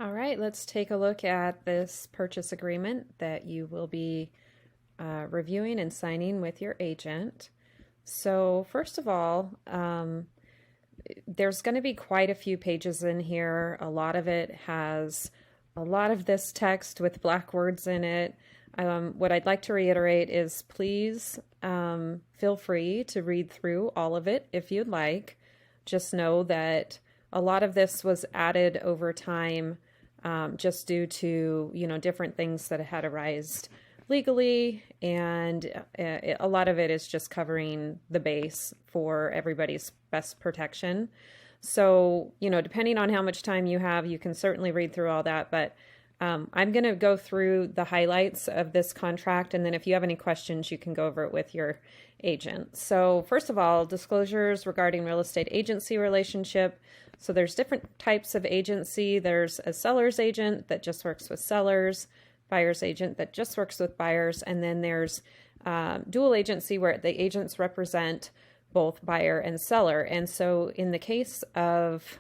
All right, let's take a look at this purchase agreement that you will be reviewing and signing with your agent. So first of all, there's going to be quite a few pages in here. A lot of it has a lot of this text with black words in it. What I'd like to reiterate is please feel free to read through all of it if you'd like. Just know that a lot of this was added over time just due to, different things that had arisen legally, and a lot of it is just covering the base for everybody's best protection. So, depending on how much time you have, you can certainly read through all that, but I'm going to go through the highlights of this contract, and then if you have any questions, you can go over it with your agent. So first of all, disclosures regarding real estate agency relationship. So there's different types of agency. There's a seller's agent that just works with sellers, buyer's agent that just works with buyers, and then there's dual agency where the agents represent both buyer and seller. And so in the case of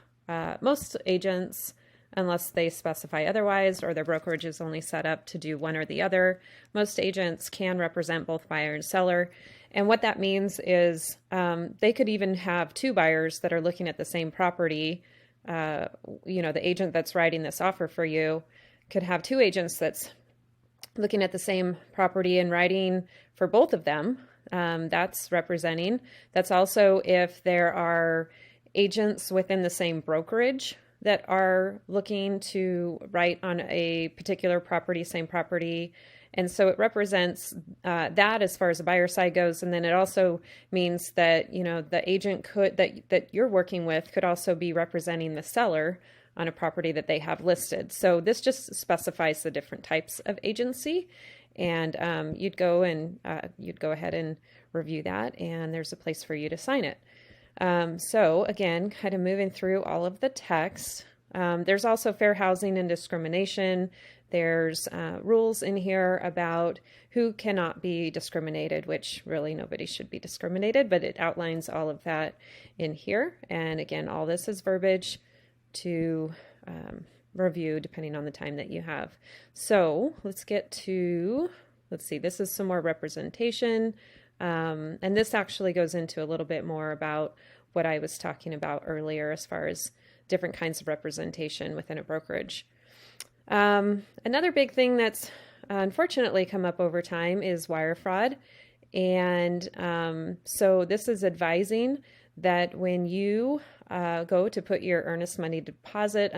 most agents, unless they specify otherwise or their brokerage is only set up to do one or the other, most agents can represent both buyer and seller. And what that means is they could even have two buyers that are looking at the same property. The agent that's writing this offer for you could have two agents that's looking at the same property and writing for both of them. That's representing. That's also if there are agents within the same brokerage that are looking to write on a particular property, same property. And so it represents that as far as the buyer side goes. And then it also means that, the agent that you're working with could also be representing the seller on a property that they have listed. So this just specifies the different types of agency. And you'd go ahead and review that, and there's a place for you to sign it. So again, kind of moving through all of the text. There's also fair housing and discrimination. There's rules in here about who cannot be discriminated, which really nobody should be discriminated, but it outlines all of that in here. And again, all this is verbiage to review depending on the time that you have. So let's see, this is some more representation. And this actually goes into a little bit more about what I was talking about earlier as far as different kinds of representation within a brokerage. Another big thing that's unfortunately come up over time is wire fraud. And so this is advising that when you go to put your earnest money deposit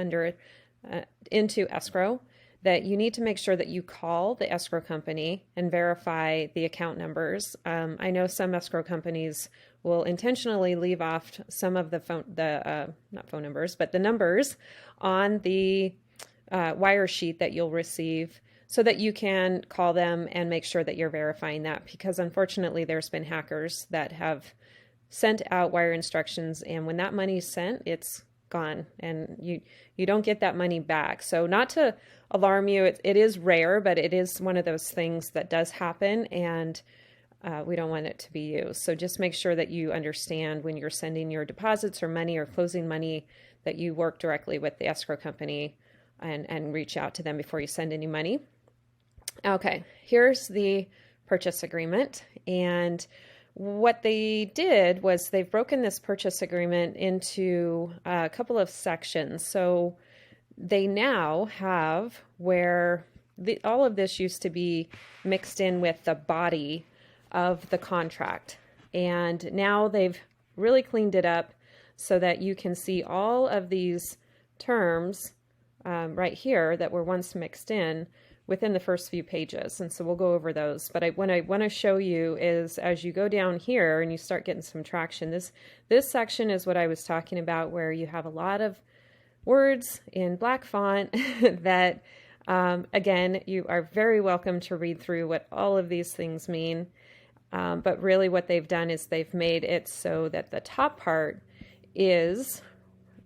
into escrow, that you need to make sure that you call the escrow company and verify the account numbers. I know some escrow companies will intentionally leave off some of the not phone numbers, but the numbers on the wire sheet that you'll receive so that you can call them and make sure that you're verifying that, because unfortunately there's been hackers that have sent out wire instructions, and when that money's sent, it's gone and you don't get that money back. So not to alarm you, it is rare, but it is one of those things that does happen, and we don't want it to be you. So just make sure that you understand when you're sending your deposits or money or closing money that you work directly with the escrow company and reach out to them before you send any money. Okay, here's the purchase agreement. And what they did was they've broken this purchase agreement into a couple of sections. So they now have where all of this used to be mixed in with the body of the contract. And now they've really cleaned it up so that you can see all of these terms right here that were once mixed in within the first few pages. And so we'll go over those. But what I want to show you is as you go down here and you start getting some traction, this section is what I was talking about, where you have a lot of words in black font that, again, you are very welcome to read through what all of these things mean. But really what they've done is they've made it so that the top part is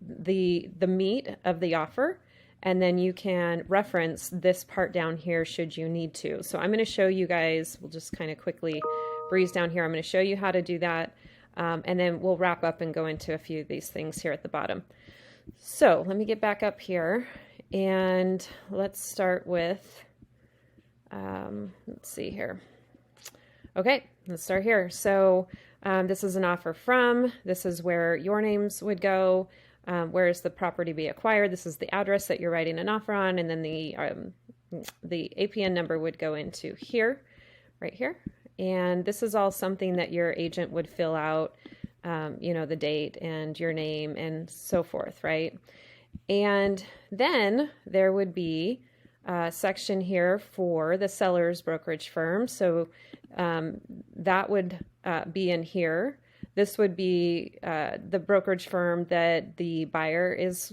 the meat of the offer. And then you can reference this part down here should you need to. So I'm going to show you guys, we'll just kind of quickly breeze down here. I'm going to show you how to do that. And then we'll wrap up and go into a few of these things here at the bottom. So let me get back up here. And let's start with, let's see here. Okay, let's start here. So this is an offer from, this is where your names would go. Where is the property be acquired? This is the address that you're writing an offer on, and then the APN number would go into here, right here. And this is all something that your agent would fill out, the date and your name and so forth, right? And then there would be a section here for the seller's brokerage firm. So that would be in here. This would be the brokerage firm that the buyer is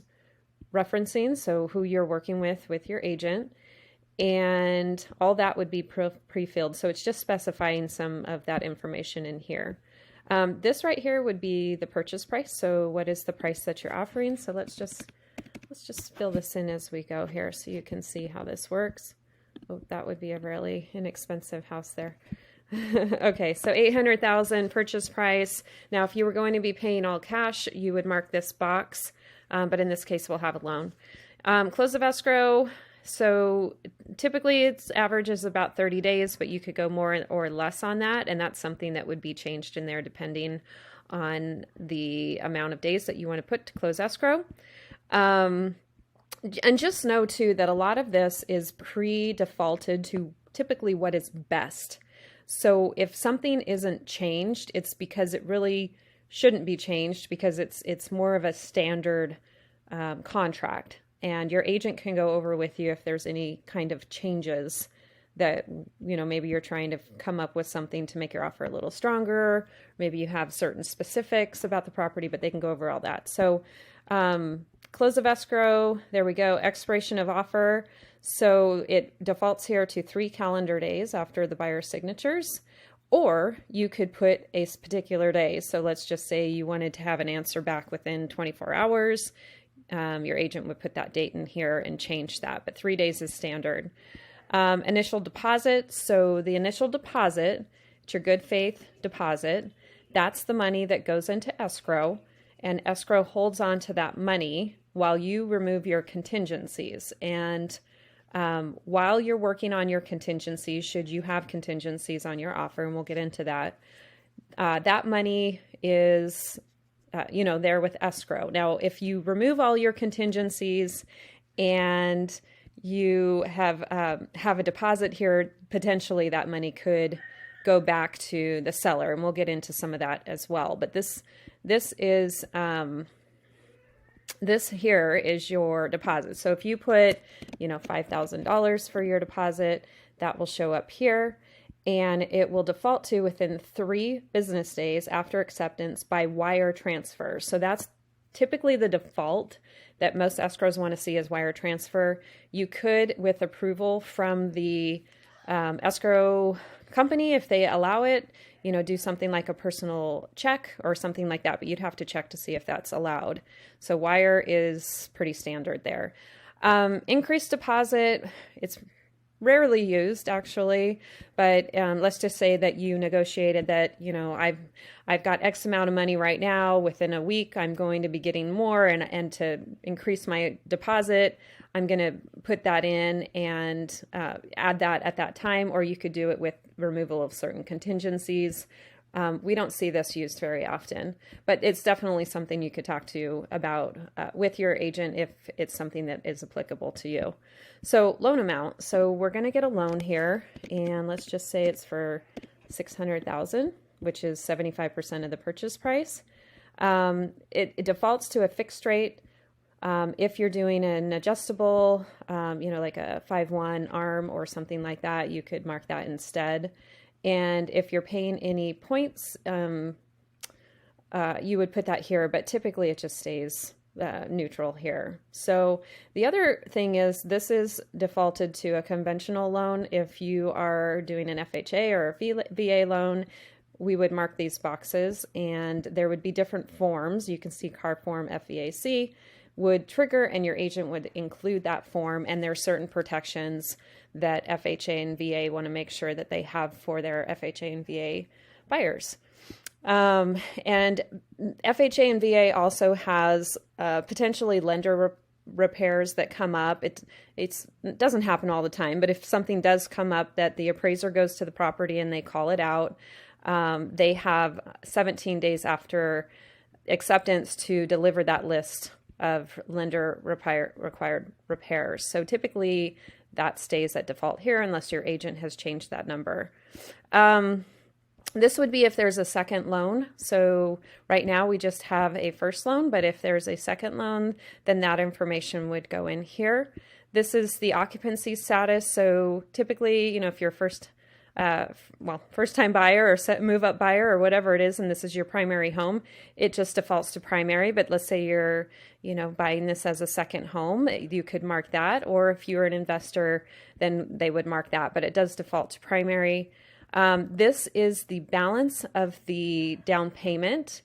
referencing, so who you're working with your agent. And all that would be pre-filled. So it's just specifying some of that information in here. This right here would be the purchase price. So what is the price that you're offering? So let's just fill this in as we go here so you can see how this works. Oh, that would be a really inexpensive house there. Okay, so $800,000 purchase price. Now, if you were going to be paying all cash, you would mark this box, but in this case, we'll have a loan. Close of escrow. So typically its average is about 30 days, but you could go more or less on that, and that's something that would be changed in there depending on the amount of days that you want to put to close escrow. And just know too that a lot of this is pre-defaulted to typically what is best. So if something isn't changed, it's because it really shouldn't be changed, because it's more of a standard contract. And your agent can go over with you if there's any kind of changes that, maybe you're trying to come up with something to make your offer a little stronger. Maybe you have certain specifics about the property, but they can go over all that. So close of escrow, there we go. Expiration of offer. So it defaults here to 3 calendar days after the buyer's signatures, or you could put a particular day. So let's just say you wanted to have an answer back within 24 hours. Your agent would put that date in here and change that, but 3 days is standard. Initial deposit. So the initial deposit, it's your good faith deposit. That's the money that goes into escrow, and escrow holds on to that money while you remove your contingencies. And while you're working on your contingencies, should you have contingencies on your offer, and we'll get into that, that money is, there with escrow. Now, if you remove all your contingencies and you have a deposit here, potentially that money could go back to the seller, and we'll get into some of that as well. But this is this here is your deposit. So if you put, $5,000 for your deposit, that will show up here, and it will default to within 3 business days after acceptance by wire transfer. So that's typically the default that most escrows want to see is wire transfer. You could, with approval from the escrow company, if they allow it, do something like a personal check or something like that, but you'd have to check to see if that's allowed. So wire is pretty standard there. Increased deposit, it's rarely used actually, but let's just say that you negotiated that, I've got X amount of money right now. Within a week, I'm going to be getting more, and to increase my deposit, I'm going to put that in and add that at that time, or you could do it with removal of certain contingencies. We don't see this used very often, but it's definitely something you could talk to about with your agent if it's something that is applicable to you. So loan amount. So we're going to get a loan here, and let's just say it's for $600,000, which is 75% of the purchase price. It defaults to a fixed rate. If you're doing an adjustable, like a 5/1 ARM or something like that, you could mark that instead. And if you're paying any points, you would put that here, but typically it just stays neutral here. So the other thing is this is defaulted to a conventional loan. If you are doing an FHA or a VA loan, we would mark these boxes, and there would be different forms. You can see car form FEAC would trigger, and your agent would include that form, and there are certain protections that FHA and VA want to make sure that they have for their FHA and VA buyers. And FHA and VA also has potentially lender repairs that come up, it doesn't happen all the time, but if something does come up that the appraiser goes to the property and they call it out, they have 17 days after acceptance to deliver that list of lender required repairs. So typically that stays at default here unless your agent has changed that number. This would be if there's a second loan. So right now we just have a first loan, but if there's a second loan, then that information would go in here. This is the occupancy status. So typically, if you're first-time buyer or move up buyer or whatever it is, and this is your primary home, it just defaults to primary. But let's say you're, buying this as a second home, you could mark that. Or if you're an investor, then they would mark that, but it does default to primary. This is the balance of the down payment,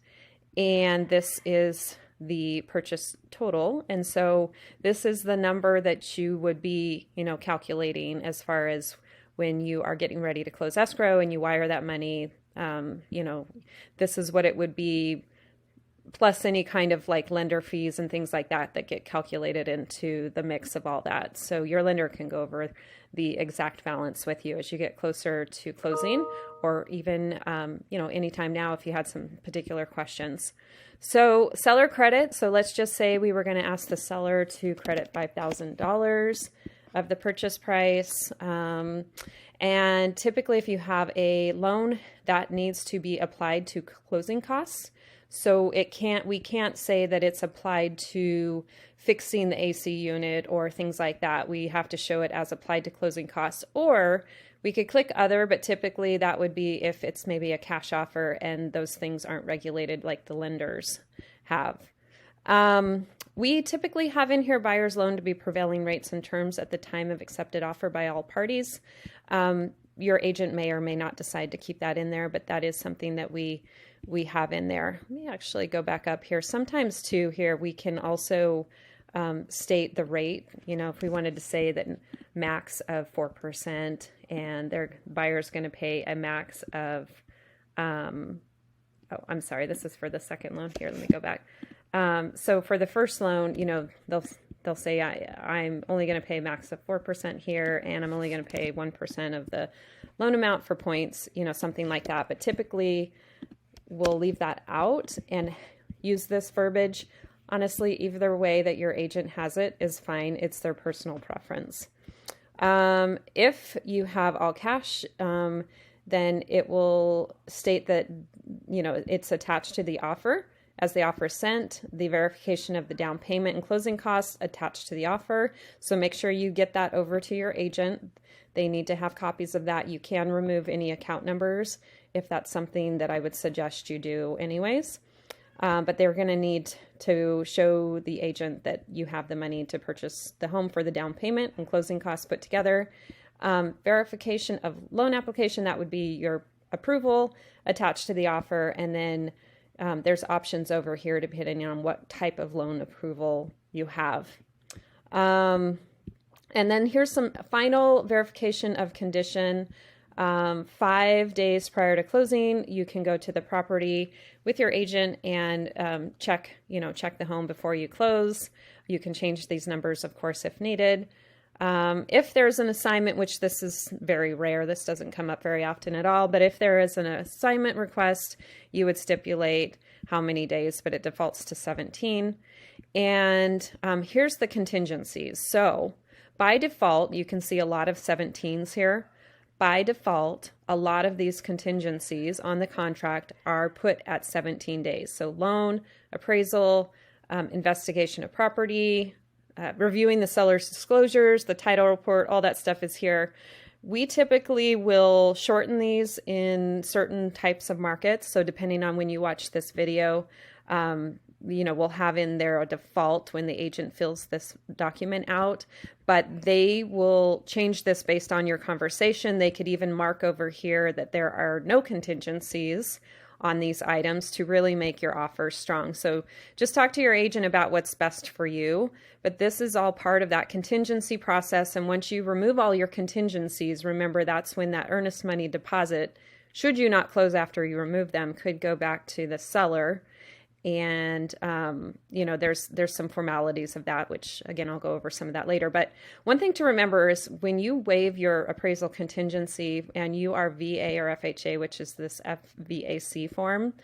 and this is the purchase total. And so this is the number that you would be, calculating as far as when you are getting ready to close escrow and you wire that money. This is what it would be, plus any kind of like lender fees and things like that get calculated into the mix of all that. So your lender can go over the exact balance with you as you get closer to closing, or even, anytime now if you had some particular questions. So seller credit. So let's just say we were going to ask the seller to credit $5,000 of the purchase price. And typically if you have a loan, that needs to be applied to closing costs. So we can't say that it's applied to fixing the AC unit or things like that. We have to show it as applied to closing costs, or we could click other, but typically that would be if it's maybe a cash offer and those things aren't regulated like the lenders have. We typically have in here buyer's loan to be prevailing rates and terms at the time of accepted offer by all parties. Your agent may or may not decide to keep that in there, but that is something that we have in there. Let me actually go back up here. Sometimes too here we can also state the rate. If we wanted to say that max of 4% and their buyer's going to pay a max of, I'm sorry, this is for the second loan here. Let me go back. So for the first loan, they'll say I'm only going to pay max of 4% here, and I'm only going to pay 1% of the loan amount for points, something like that. But typically we'll leave that out and use this verbiage. Honestly, either way that your agent has it is fine. It's their personal preference. If you have all cash, then it will state that, it's attached to the offer. As the offer is sent, the verification of the down payment and closing costs attached to the offer. So make sure you get that over to your agent. They need to have copies of that. You can remove any account numbers if that's something that I would suggest you do anyways. But they're going to need to show the agent that you have the money to purchase the home for the down payment and closing costs put together. Verification of loan application, that would be your approval attached to the offer, and then there's options over here depending on what type of loan approval you have. And then here's some final verification of condition. 5 days prior to closing, you can go to the property with your agent and check the home before you close. You can change these numbers, of course, if needed. If there's an assignment, which this is very rare, this doesn't come up very often at all, but if there is an assignment request, you would stipulate how many days, but it defaults to 17. And here's the contingencies. So by default, you can see a lot of 17s here. By default, a lot of these contingencies on the contract are put at 17 days. So loan, appraisal, investigation of property, reviewing the seller's disclosures, the title report, all that stuff is here. We typically will shorten these in certain types of markets. So depending on when you watch this video, we'll have in there a default when the agent fills this document out, but they will change this based on your conversation. They could even mark over here that there are no contingencies on these items to really make your offer strong. So just talk to your agent about what's best for you, but this is all part of that contingency process. And once you remove all your contingencies, remember that's when that earnest money deposit, should you not close after you remove them, could go back to the seller. And, there's some formalities of that, which again, I'll go over some of that later. But one thing to remember is when you waive your appraisal contingency and you are VA or FHA, which is this FVAC form,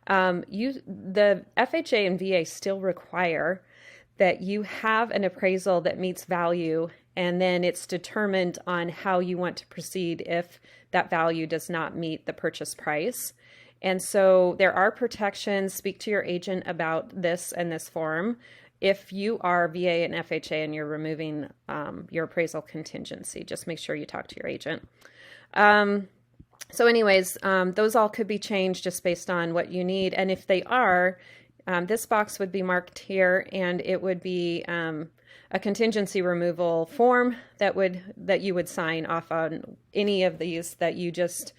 the FHA and VA still require that you have an appraisal that meets value, and then it's determined on how you want to proceed if that value does not meet the purchase price. And so there are protections. Speak to your agent about this and this form if you are VA and FHA and you're removing your appraisal contingency. Just make sure you talk to your agent. So anyways, those all could be changed just based on what you need. And if they are, this box would be marked here, and it would be a contingency removal form that you would sign off on any of these that you just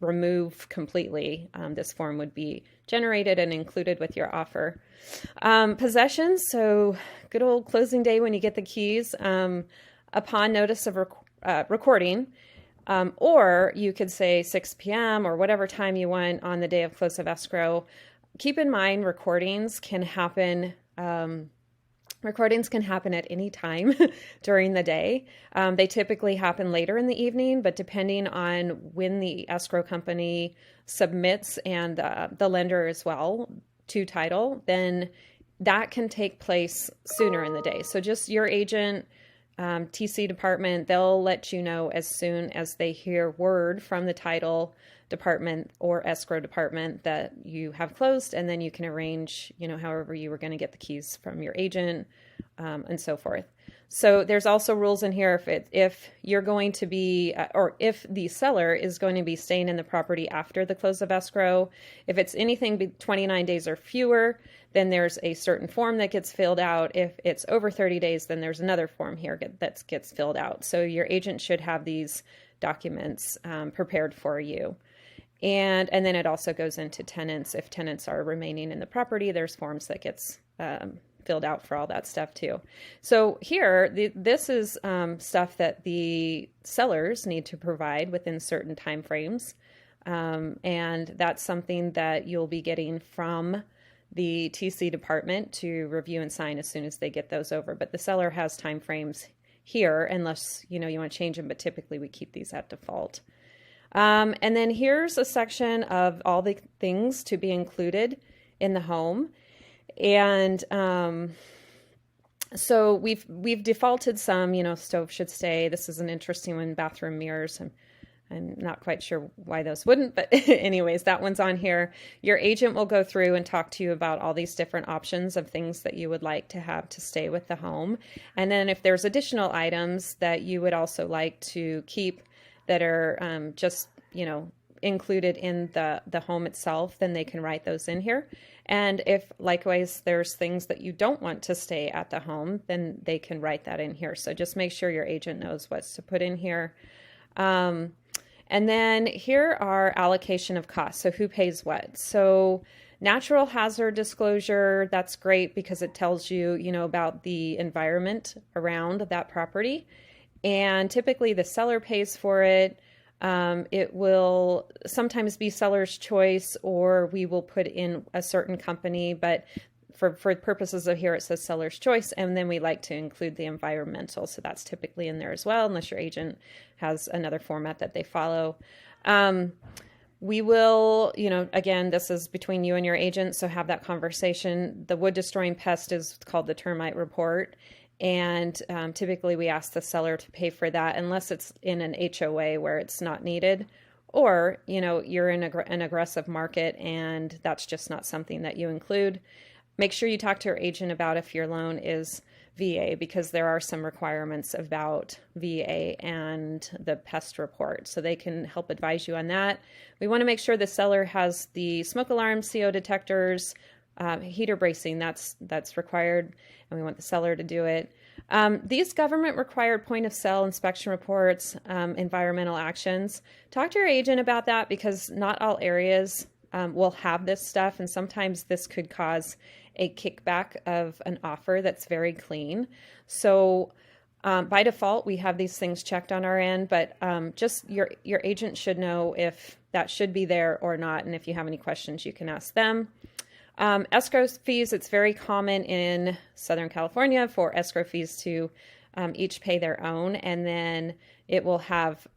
remove completely. This form would be generated and included with your offer. Possessions, so good old closing day when you get the keys, upon notice of recording, or you could say 6 p.m. or whatever time you want on the day of close of escrow. Keep in mind, recordings can happen at any time during the day. They typically happen later in the evening, but depending on when the escrow company submits and the lender as well to title, then that can take place sooner in the day. So just your agent, TC department, they'll let you know as soon as they hear word from the title department or escrow department that you have closed, and then you can arrange, however you were going to get the keys from your agent, and so forth. So there's also rules in here if you're going to be, or if the seller is going to be staying in the property after the close of escrow. If it's anything 29 days or fewer, then there's a certain form that gets filled out. If it's over 30 days, then there's another form here that gets filled out. So your agent should have these documents prepared for you. And then it also goes into tenants. If tenants are remaining in the property, there's forms that gets filled out for all that stuff too. So here, this is stuff that the sellers need to provide within certain time frames. And that's something that you'll be getting from the TC department to review and sign as soon as they get those over. But the seller has time frames here, unless you want to change them, but typically we keep these at default. And then here's a section of all the things to be included in the home. And so we've defaulted some, stove should stay. This is an interesting one, bathroom mirrors. I'm not quite sure why those wouldn't, but anyways, that one's on here. Your agent will go through and talk to you about all these different options of things that you would like to have to stay with the home. And then if there's additional items that you would also like to keep that are just, included in the home itself, then they can write those in here. And if likewise there's things that you don't want to stay at the home, then they can write that in here. So just make sure your agent knows what's to put in here. And then here are allocation of costs. So who pays what? So natural hazard disclosure, that's great because it tells you, about the environment around that property. And typically the seller pays for it. It will sometimes be seller's choice, or we will put in a certain company, but for purposes of here, it says seller's choice. And then we like to include the environmental. So that's typically in there as well, unless your agent has another format that they follow. We will, again, this is between you and your agent, so have that conversation. The wood destroying pest is called the termite report. And typically we ask the seller to pay for that unless it's in an HOA where it's not needed, or, you're in an aggressive market and that's just not something that you include. Make sure you talk to your agent about if your loan is VA, because there are some requirements about VA and the pest report, so they can help advise you on that. We want to make sure the seller has the smoke alarm, CO detectors, heater bracing, that's required, and we want the seller to do it. These government required point of sale inspection reports, environmental actions, talk to your agent about that, because not all areas will have this stuff, and sometimes this could cause a kickback of an offer that's very clean. So by default, we have these things checked on our end, but just your agent should know if that should be there or not, and if you have any questions, you can ask them. Escrow fees, it's very common in Southern California for escrow fees to each pay their own, and then it will have,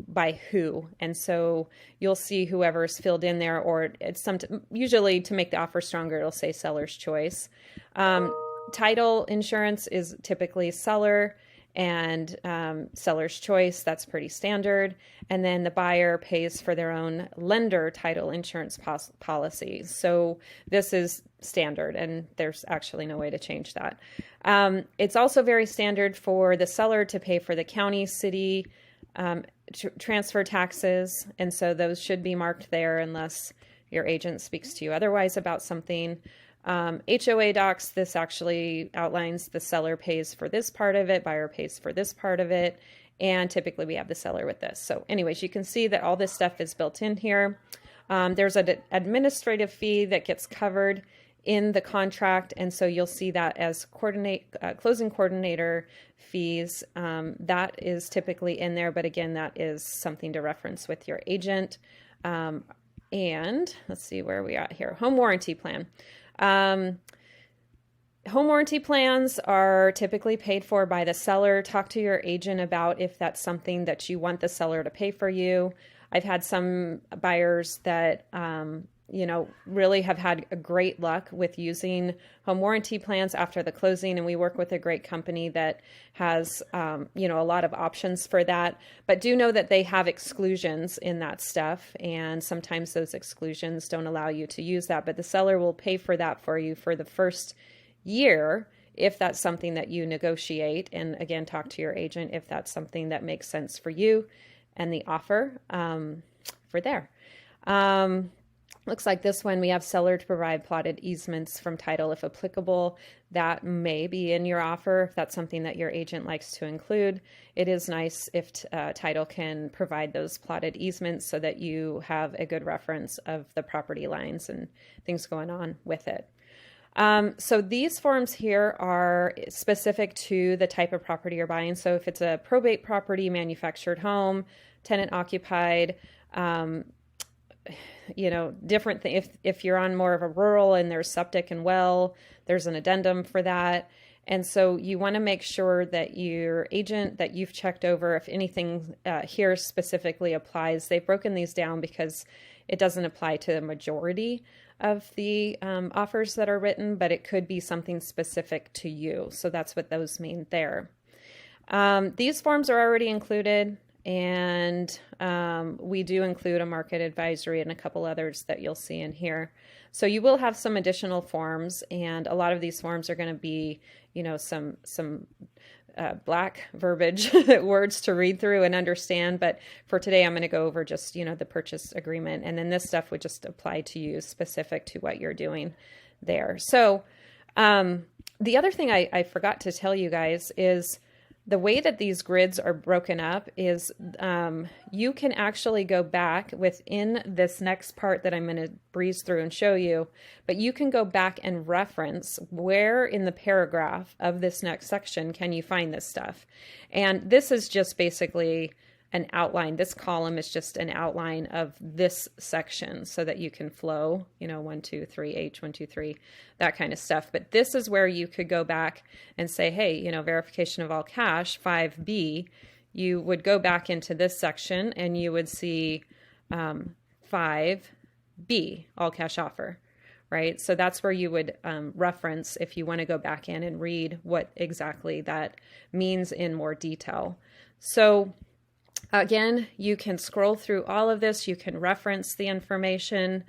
by who. And so you'll see whoever's filled in there, or it's usually to make the offer stronger, it'll say seller's choice. Title insurance is typically seller and seller's choice. That's pretty standard. And then the buyer pays for their own lender title insurance policy. So this is standard, and there's actually no way to change that. It's also very standard for the seller to pay for the county, city transfer taxes. And so those should be marked there unless your agent speaks to you otherwise about something. HOA docs, this actually outlines the seller pays for this part of it, buyer pays for this part of it, and typically we have the seller with this. So anyways, you can see that all this stuff is built in here. There's an administrative fee that gets covered in the contract, and so you'll see that as closing coordinator fees. That is typically in there, but again, that is something to reference with your agent. And let's see where we at here. Home warranty plan. Home warranty plans are typically paid for by the seller. Talk to your agent about if that's something that you want the seller to pay for you. I've had some buyers that, really have had a great luck with using home warranty plans after the closing. And we work with a great company that has, a lot of options for that. But do know that they have exclusions in that stuff. And sometimes those exclusions don't allow you to use that. But the seller will pay for that for you for the first year if that's something that you negotiate. And again, talk to your agent if that's something that makes sense for you and the offer for there. Looks like this one, we have seller to provide plotted easements from title if applicable. That may be in your offer if that's something that your agent likes to include. It is nice if title can provide those plotted easements so that you have a good reference of the property lines and things going on with it. So these forms here are specific to the type of property you're buying. So if it's a probate property, manufactured home, tenant occupied, different thing. If you're on more of a rural and there's septic and well, there's an addendum for that. And so you want to make sure that your agent that you've checked over, if anything here specifically applies, they've broken these down because it doesn't apply to the majority of the offers that are written, but it could be something specific to you. So that's what those mean there. These forms are already included. And we do include a market advisory and a couple others that you'll see in here. So you will have some additional forms, and a lot of these forms are going to be, some black verbiage words to read through and understand. But for today, I'm going to go over just, the purchase agreement. And then this stuff would just apply to you specific to what you're doing there. So the other thing I forgot to tell you guys is the way that these grids are broken up is you can actually go back within this next part that I'm going to breeze through and show you, but you can go back and reference where in the paragraph of this next section can you find this stuff. And this is just basically an outline. This column is just an outline of this section so that you can flow, 1, 2, 3, H, 1, 2, 3, that kind of stuff. But this is where you could go back and say, hey, verification of all cash, 5B, you would go back into this section and you would see 5B, all cash offer, right? So that's where you would reference if you want to go back in and read what exactly that means in more detail. So again, you can scroll through all of this. You can reference the information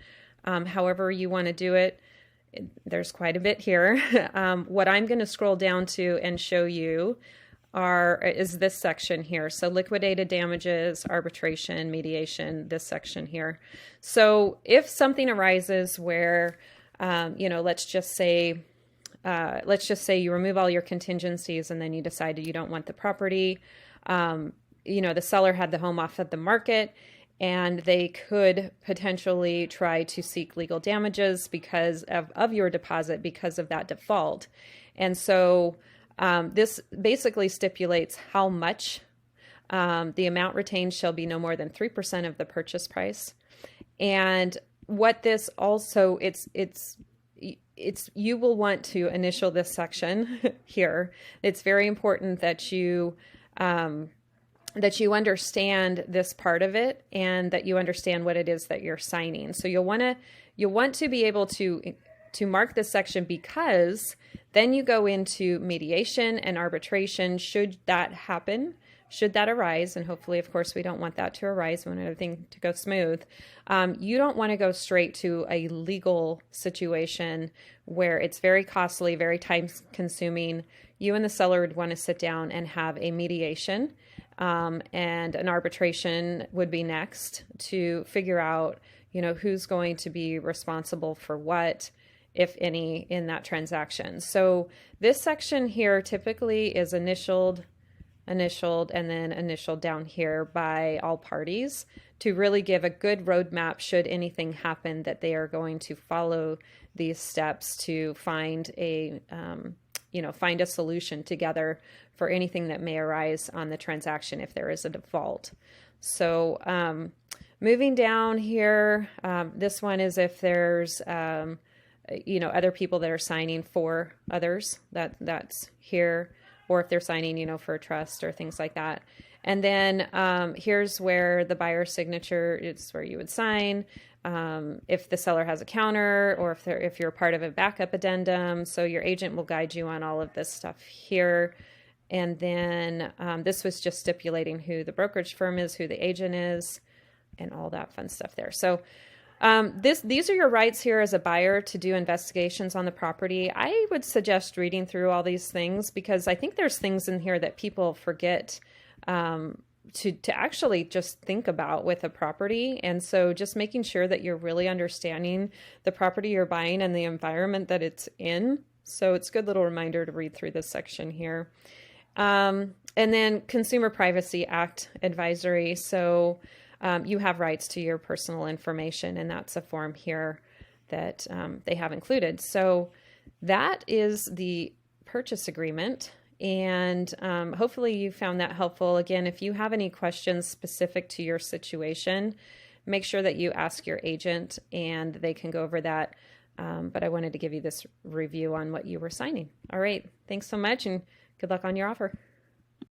however you want to do it. There's quite a bit here. What I'm going to scroll down to and show you is this section here. So liquidated damages, arbitration, mediation, this section here. So if something arises where, let's just say you remove all your contingencies and then you decided you don't want the property, the seller had the home off of the market and they could potentially try to seek legal damages because of your deposit because of that default. And so this basically stipulates how much the amount retained shall be no more than 3% of the purchase price. And what this also, it's you will want to initial this section here. It's very important that you understand this part of it and that you understand what it is that you're signing. So you'll want to be able to mark this section, because then you go into mediation and arbitration should that happen, should that arise, and hopefully, of course, we don't want that to arise. We want everything to go smooth. You don't want to go straight to a legal situation where it's very costly, very time-consuming. You and the seller would want to sit down and have a mediation, and an arbitration would be next to figure out, who's going to be responsible for what, if any, in that transaction. So this section here typically is initialed, and then initialed down here by all parties to really give a good roadmap should anything happen, that they are going to follow these steps to find a solution together for anything that may arise on the transaction if there is a default. So moving down here, this one is if there's other people that are signing for others, that's here, or if they're signing, for a trust or things like that. And then here's where the buyer's signature is where you would sign. If the seller has a counter, or if you're part of a backup addendum. So your agent will guide you on all of this stuff here. And then this was just stipulating who the brokerage firm is, who the agent is, and all that fun stuff there. So these are your rights here as a buyer to do investigations on the property. I would suggest reading through all these things, because I think there's things in here that people forget to actually just think about with a property. And so just making sure that you're really understanding the property you're buying and the environment that it's in. So it's a good little reminder to read through this section here. And then Consumer Privacy Act advisory. So you have rights to your personal information, and that's a form here that they have included. So that is the purchase agreement, and hopefully you found that helpful. Again, if you have any questions specific to your situation, make sure that you ask your agent and they can go over that. But I wanted to give you this review on what you were signing. All right, thanks so much, and good luck on your offer.